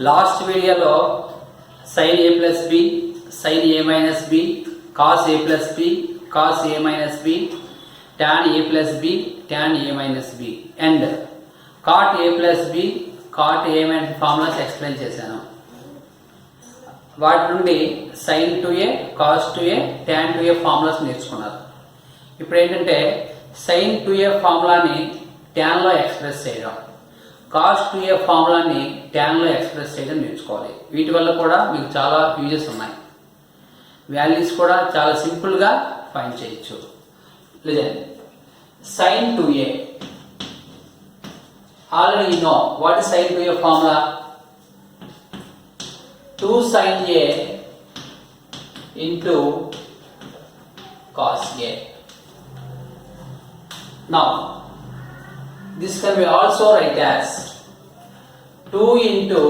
Last వీడియోలో sin a plus b, sin a minus b, cos a plus b, cos a minus b, tan a plus b, tan a minus b and cot a plus b, cot a minus formulas explain చేశాను. వాటి నుండి sin to a, cos to a, tan to a formulas నేర్చుకున్నారు. ఇప్పుడు ఏంటంటే sin to a ఫార్ములాని tan లో express చేయడం, cos to a ఫార్ములాని tan లో express చేయడం నేర్చుకోవాలి. వీటి వల్ల కూడా మీకు చాలా యూజెస్ ఉన్నాయి. వాల్యూస్ కూడా చాలా సింపుల్గా ఫైండ్ చేయొచ్చు. Listen, sin to a already know what is sin to a formula. 2 sin a into cos a. Now this can be also write as 2 into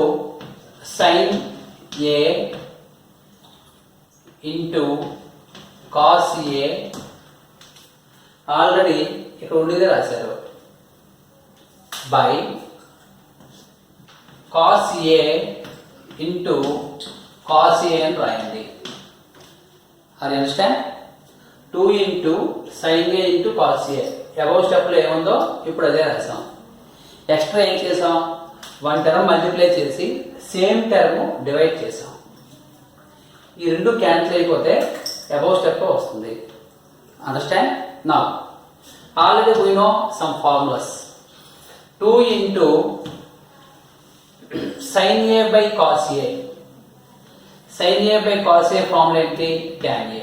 sin a into cos a. Already ఇక్కడ ఉండేది రాశారు. By cos a into cos a అని రాయండి. Are understand? 2 into sin a into cos a. Above స్టెప్లో ఏముందో ఇప్పుడు అదే రాసాం. ఎక్స్ట్రా ఏం చేసాం? 1 టర్మ్ మల్టిప్లై చేసి సేమ్ టర్మ్ డివైడ్ చేసాం. ఈ రెండు క్యాన్సిల్ అయిపోతే అబౌవ్ స్టెప్ వస్తుంది. Understand? Now already we know some formulas. 2 into sin a by cos a. sin a by cos a formula ఏంటి? tan a.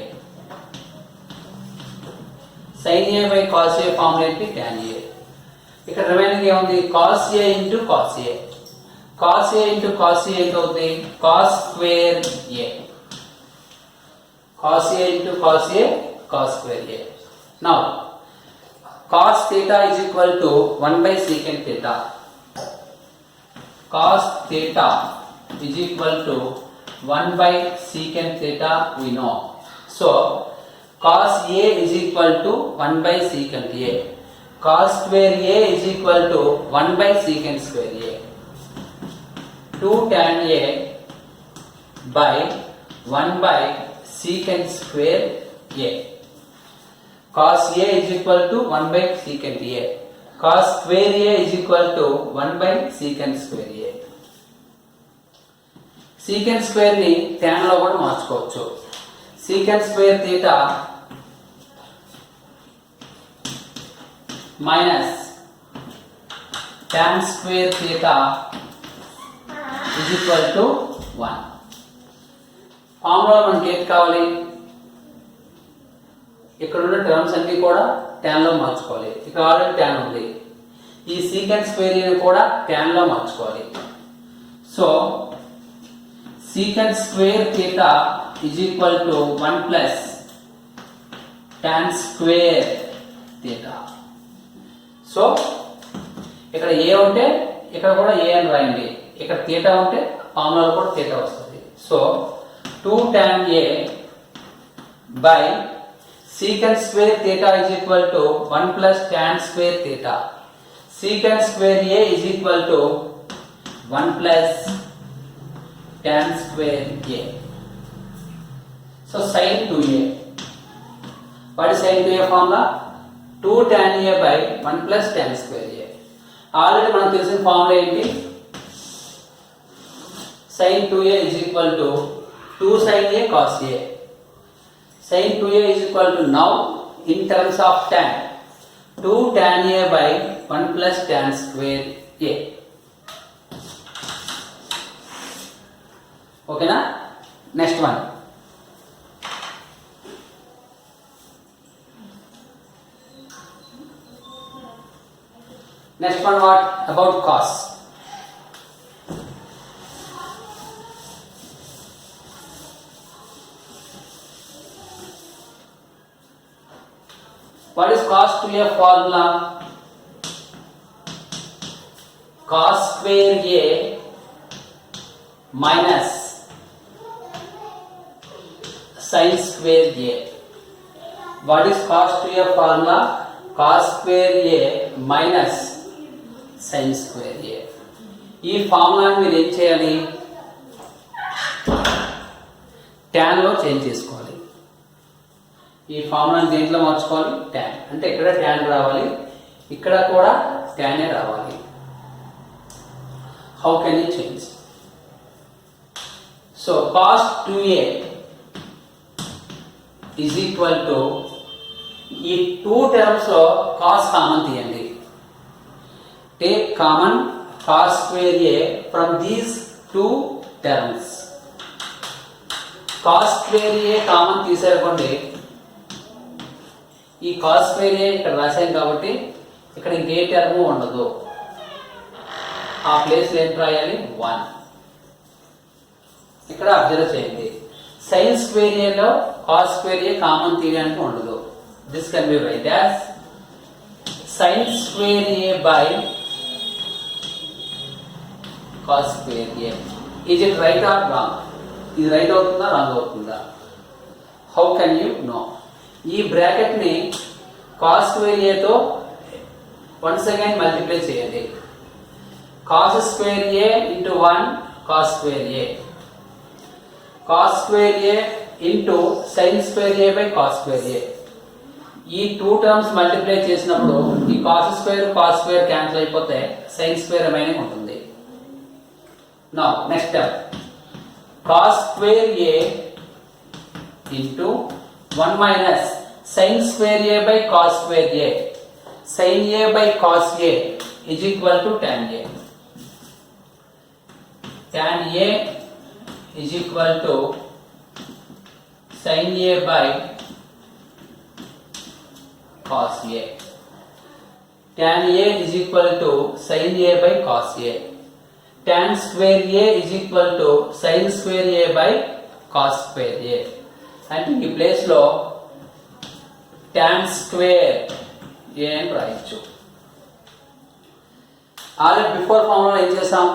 sin a by cos a formula ఏంటి? tan a. ఇక్కడ remaining ఏముంది? cos a into cos a. cos a into cos a ఎంత అవుతుంది? cos square a. cos a into cos a, cos square a. Now cos theta is equal to 1 by secant theta. cos theta is equal to 1 by secant theta we know. So cos a is equal to 1 by secant a. cos square a is equal to 1 by secant square a. 2 tan a by 1 by secant square a. cos a is equal to 1 by secant a. cos square a is equal to 1 by secant square a. secant square ని tan లో కూడా మార్చుకోవచ్చు. secant square theta minus tan square theta is equal to 1. Formula మనకి ఏది కావాలి? ఇక్కడ ఉన్న terms అన్ని కూడా tan లో మార్చుకోవాలి. ఇక్కడ ఆల్రెడీ tan ఉంది. ఈ secant square ని కూడా tan లో మార్చుకోవాలి. So secant square theta is equal to 1 plus tan square theta. So ఇక్కడ a ఉంటే ఇక్కడ కూడా a అని రాయండి. ఇక్కడ theta ఉంటే ఫార్ములాలో కూడా theta వస్తుంది. So 2 tan a by secant square theta is equal to 1 plus tan square theta. secant square a is equal to 1 plus tan square a. So sin 2a. What is sin 2a formula? 2 tan a by 1 plus tan square a. Already మనకు తెలిసిన formula ఏంటి? sin 2a is equal to 2 sin a cos a. sin 2a is equal to now in terms of tan 2 tan a by 1 plus tan square a. Okay na? Next one. Next one, what about cos? What is cos to a formula? Cos square a minus sin square a. What is cos 2a formula? Cos square a minus sin square a. ఈ ఫార్ములాని మీరు ఏం చేయాలి? ట్యాన్లో change చేసుకోవాలి. ఈ ఫార్ములాని దేంట్లో మార్చుకోవాలి? Tan. అంటే ఇక్కడ ట్యాన్ రావాలి, ఇక్కడ కూడా ట్యానే రావాలి. How can you change? So cos 2a is equal to ఈ టూ టర్మ్స్ లో cos కామన్ తీయండి. Take common cos square a from these two terms. cos square a common తీసేయకండి. ఈ cos square a ఇక్కడ రాశాం కాబట్టి ఇక్కడ ఇంకే టర్మ్ ఉండదు. ఆ ప్లేస్ ఏం రాయాలి? 1. ఇక్కడ అబ్జర్వ్ చేయండి. sin square a లో cos square a కామన్ తీయడానికి ఉండదు. This can be right as sin square a by cos square a. Is it right or wrong? ఇది రైట్ అవుతుందా రాంగ్ అవుతుందా? How can you know? ఈ bracket ని cos square a తో once again multiply చేయండి. cos square a into 1 cos square a. cos square a into sin square a by cos square a. ఈ two terms multiply చేసినప్పుడు ఈ cos square cancel అయిపోతే sin square remaining ఉంటుంది. Now next term cos square a into 1 minus sin square a by cos square a. sin a by cos a is equal to tan a. tan a is equal to sin a by cos a. tan a is equal to sin a by cos a. tan square a is equal to sin square a by cos square a. అంటే ఈ place లో tan square a అని రాయొచ్చు. Already before formula ఏం చేసాం?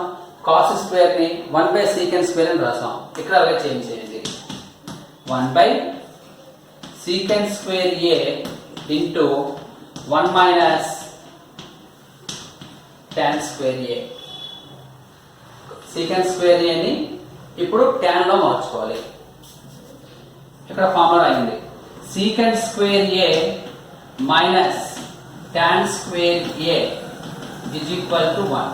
cos square ని 1 by secant square అని రాసాం. ఇక్కడ అలాగే చేంజ్ చేయండి. 1 by secant square a into 1 minus tan square a. secant square a ని ఇప్పుడు tan లో మార్చుకోవాలి. ఇక్కడ ఫార్ములా అయింది. secant square a minus tan square a is equal to 1.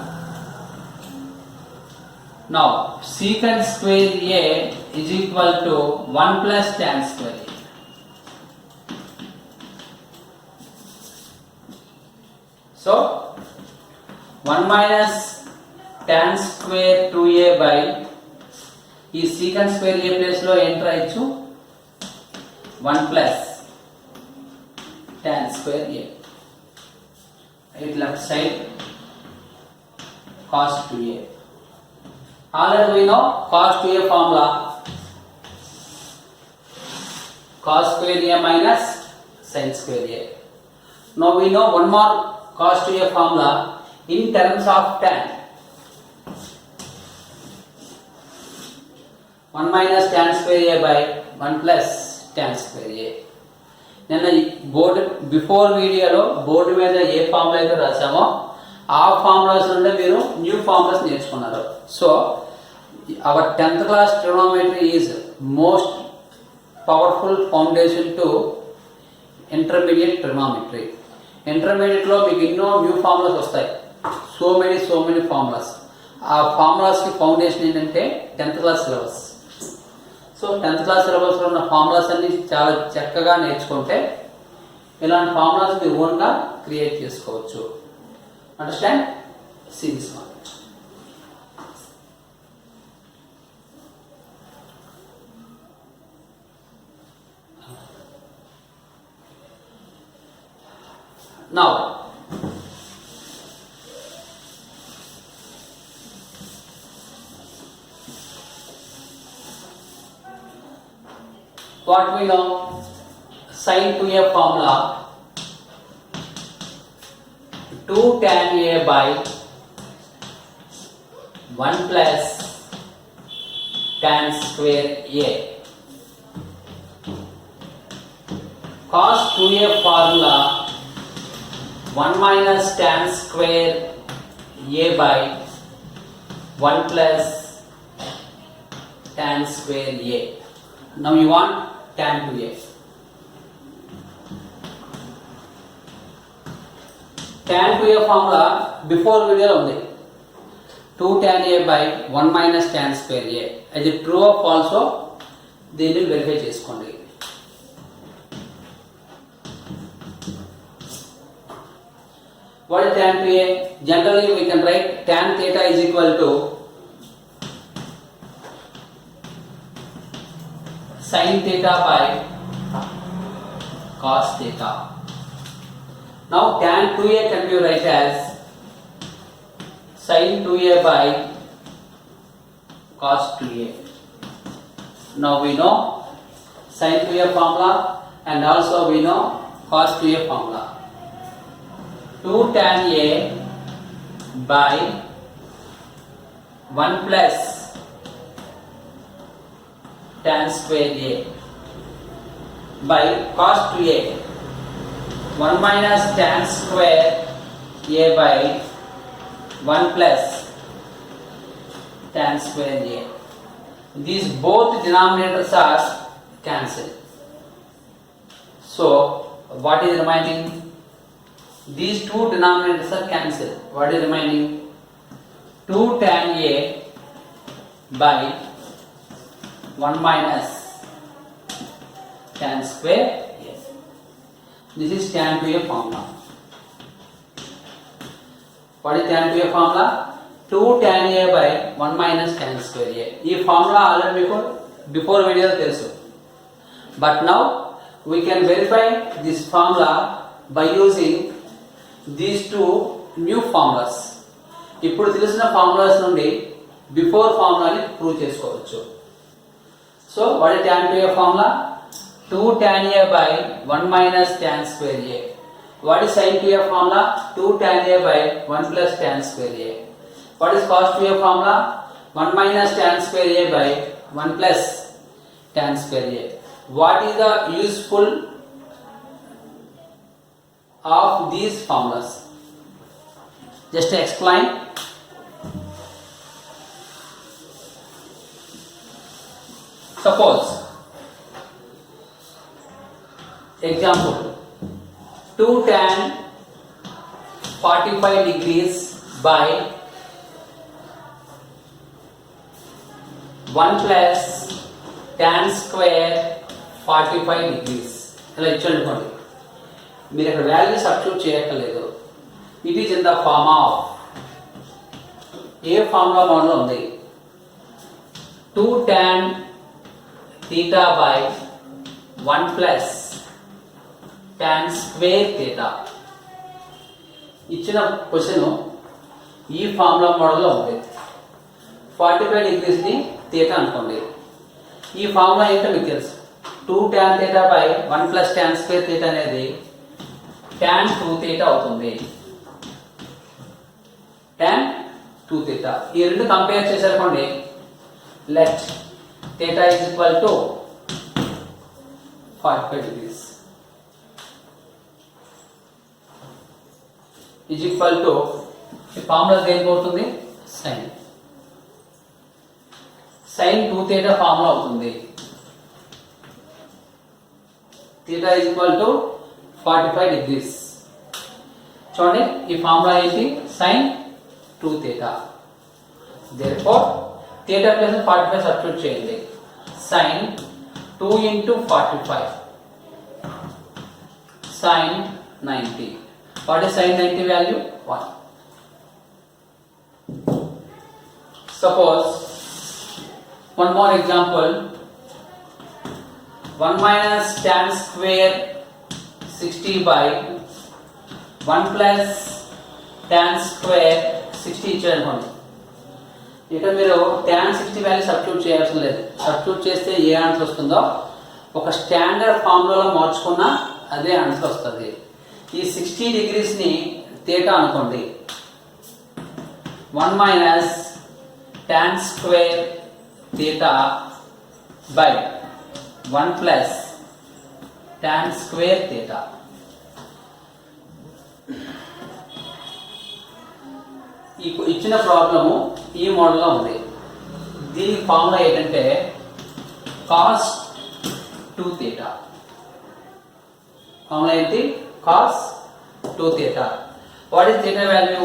Now secant square a is equal to 1 plus tan square a. So 1 minus tan square 2a by ఈ secant square a place లో ఏం రాయొచ్చు? 1 plus tan square a. Right left side cos 2a. Already we know cos 2a formula. Cos square a minus sin square a. Now we know one more cos 2a formula in terms of tan. 1 minus tan square a by 1 plus tan square a. నిన్న board before వీడియోలో board మీద ఏ formula అయితే రాసామో ఆ formulas నుండి మీరు new formulas నేర్చుకున్నారు. So our 10th class trigonometry is most powerful foundation to intermediate trigonometry. ఇంటర్మీడియట్లో మీకు ఎన్నో న్యూ ఫార్ములాస్ వస్తాయి. So many formulas. ఆ ఫార్ములాస్కి ఫౌండేషన్ ఏంటంటే 10th class syllabus. So 10th class సిలబస్లో ఉన్న ఫార్ములాస్ అన్ని చాలా చక్కగా నేర్చుకుంటే ఇలాంటి ఫార్ములాస్ మీరు ఓన్గా క్రియేట్ చేసుకోవచ్చు. Understand? See this one. Now what we know? Sin 2a formula 2 tan a by 1 plus tan square a cos 2a formula 1 minus tan square a by 1 plus tan square a. Now you want tan 2a. Tan 2a formula before video ఉంది. 2 tan a by 1 minus tan square a. అది true or false దీన్ని verify చేసుకోండి. What is tan 2a? Generally we can write tan theta is equal to sin theta by cos theta. Now tan 2a can be write as sin 2a by cos 2a. Now we know sin 2a formula and also we know cos 2a formula. 2 tan a by 1 plus tan square a by cos 2a 1 minus tan square a by 1 plus tan square a. These both denominators are cancelled. So what is remaining? These two denominators are cancelled. What is remaining? 2 tan a by 1 minus tan square a. This is tan 2a formula. What is tan 2a formula? 2 tan a by 1 minus tan square a. This formula already before video telusu. But now we can verify this formula by using these two new formulas. ఇప్పుడు తెలిసిన formulas నుండి before ఫార్ములాని prove చేసుకోవచ్చు. So what is tan 2a formula? 2 tan a by 1 minus tan square a. What is sin 2a formula? 2 tan a by 1 plus tan square a. What is cos 2a formula? 1 minus tan square a by 1 plus tan square a. What is the useful of these formulas? Just to explain. Suppose example 2 tan 45 degrees by 1 plus tan square 45 degrees. ఇలా ఇచ్చానుకోండి, మీరు ఇక్కడ value substitute చేయక్కర్లేదు. It is in the form of a formula model ఉంది? 2 tan theta by 1 plus tan square theta. ఇచ్చిన question ఈ formula మోడల్లో ఉంది. 45 డిగ్రీస్ని థీటా అనుకోండి. ఈ ఫార్ములా ఏంటో మీకు తెలుసు. 2 tan theta by 1 plus tan square theta అనేది tan 2 theta అవుతుంది. tan 2 theta. ఈ రెండు కంపేర్ చేసారనుకోండి, let theta is equal to 45 degrees is equal to ఈ ఫార్ములా దేనికి అవుతుంది? sin 2 theta ఫార్ములా అవుతుంది. theta is equal to 45 degrees. చూడండి ఈ ఫార్ములా ఏంటి? sin 2 theta. therefore theta plus 45 substitute చేయండి. sin 2 into 45 sin 90. What is sin 90 value? 1. Suppose one more example, 1 minus tan square 60 by 1 plus tan square 60 ఇచ్చారనుకోండి. ఇక్కడ మీరు tan 60 value substitute చేయాల్సిన లేదు. Substitute చేస్తే ఏ ఆన్సర్ వస్తుందో ఒక స్టాండర్డ్ ఫార్ములాలో మార్చుకున్నా అదే ఆన్సర్ వస్తుంది. ఈ 60 డిగ్రీస్ని థీటా అనుకోండి. 1 minus tan square theta by 1 plus tan square theta. ఇచ్చిన ప్రాబ్లము ఈ మోడల్లో ఉంది. దీనికి ఫార్ములా ఏంటంటే cos 2 theta. ఫార్ములా ఏంటి? cos 2 theta. What is theta value?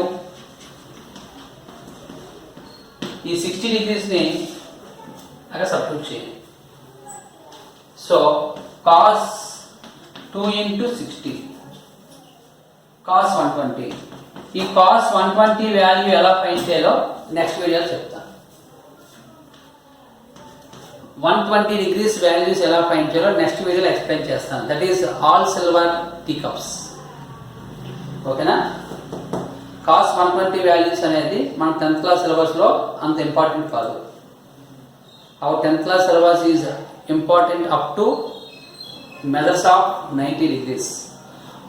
ఈ 60 డిగ్రీస్ని అక్కడ సబ్స్టిట్యూట్ చేయండి. So cos 2 into 60 cos 120. ఈ cos 120 వాల్యూ ఎలా ఫైండ్ చేయాలో నెక్స్ట్ వీడియోలో చెప్తాను. 120 డిగ్రీస్ వాల్యూస్ ఎలా ఫైండ్ చేయాలో నెక్స్ట్ వీడియోలో ఎక్స్ప్లెయిన్ చేస్తాను. That is all silver tea cups. ఓకేనా? cos 120 వాల్యూస్ అనేది మన 10th క్లాస్ సిలబస్లో అంత ఇంపార్టెంట్ కాదు. Our 10th class syllabus is important up to measures of 90 degrees.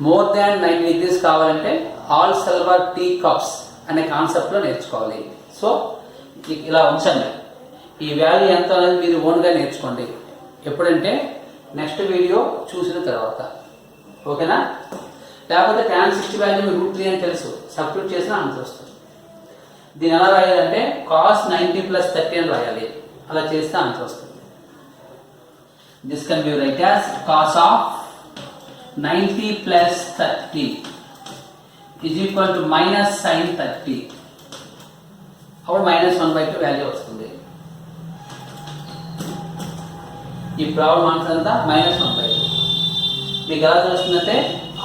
More than 90 degrees కావాలంటే ఆల్ సిల్వర్ టీ కప్స్ అనే కాన్సెప్ట్లో నేర్చుకోవాలి. సో ఇలా ఉంచండి. ఈ వాల్యూ ఎంత అనేది మీరు ఓన్గా నేర్చుకోండి. ఎప్పుడంటే నెక్స్ట్ వీడియో చూసిన తర్వాత. ఓకేనా? లేకపోతే tan 60 వాల్యూ √3 అని తెలుసు, సబ్స్టిట్యూట్ చేసిన ఆన్సర్ వస్తుంది. దీన్ని ఎలా రాయాలంటే cos 90 + 30 అని రాయాలి. అలా చేస్తే ఆన్సర్ వస్తుంది. This can be right as cos of 90 + 30 is equal to -sin 30. అప్పుడు -1/2 వాల్యూ వస్తుంది. ఈ ప్రాబ్లం ఆన్సర్ అంతా -1/2. మీకు ఎలా తెలుస్తుందంటే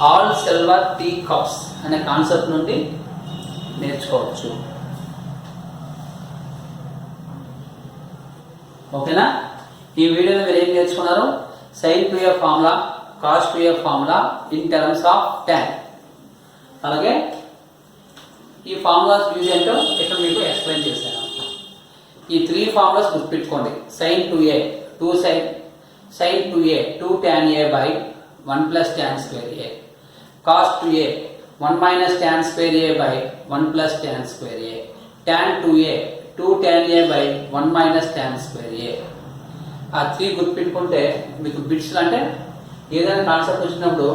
ఆల్ సిల్వర్ టీ కప్స్ అనే కాన్సెప్ట్ నుండి నేర్చుకోవచ్చు. ఓకేనా? ఈ వీడియోలో మీరు ఏం నేర్చుకున్నారు? sin 2a formula, cos 2a formula in terms of tan. అలాగే ఈ ఫార్ములాస్ యూజ్ ఏంటో ఇక్కడ మీకు ఎక్స్ప్లెయిన్ చేశాను. ఈ 3 ఫార్ములాస్ గుర్తుపెట్టుకోండి. sin 2a 2 tan a by 1 + tan square a. cos 2a 1 - tan square a by 1 + tan square a. tan 2a 2 tan a by 1 - tan square a. ఆ 3 గుర్తుపెట్టుకుంటే మీకు బిట్స్ అంటే ఏదైనా కాన్సెప్ట్ వచ్చినప్పుడు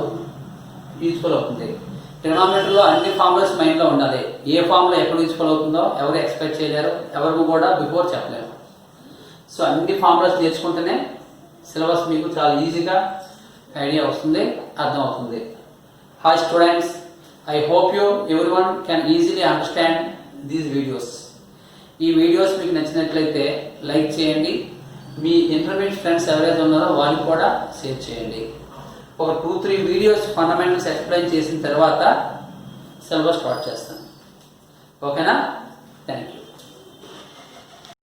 యూజ్ఫుల్ అవుతుంది. ట్రిగ్నోమెట్రీలో అన్ని ఫార్ములాస్ మైండ్లో ఉండాలి. ఏ ఫార్ములా ఎప్పుడు యూజ్ఫుల్ అవుతుందో ఎవరు ఎక్స్పెక్ట్ చేయలేరు, ఎవరు కూడా బిఫోర్ చెప్పలేరు. సో అన్ని ఫార్ములాస్ నేర్చుకుంటేనే సిలబస్ మీకు చాలా ఈజీగా ఐడియా వస్తుంది, అర్థం అవుతుంది. Hi students, I hope everyone can easily understand these videos. ఈ వీడియోస్ మీకు నచ్చినట్లయితే లైక్ చేయండి. మీ ఇంటర్మీడియట్ ఫ్రెండ్స్ ఎవరైతే ఉన్నారో వాళ్ళకి కూడా షేర్ చేయండి. ఒక 2-3 వీడియోస్ ఫండమెంటల్స్ ఎక్స్ప్లెయిన్ చేసిన తర్వాత సిలబస్ స్టార్ట్ చేస్తాను. ఓకేనా?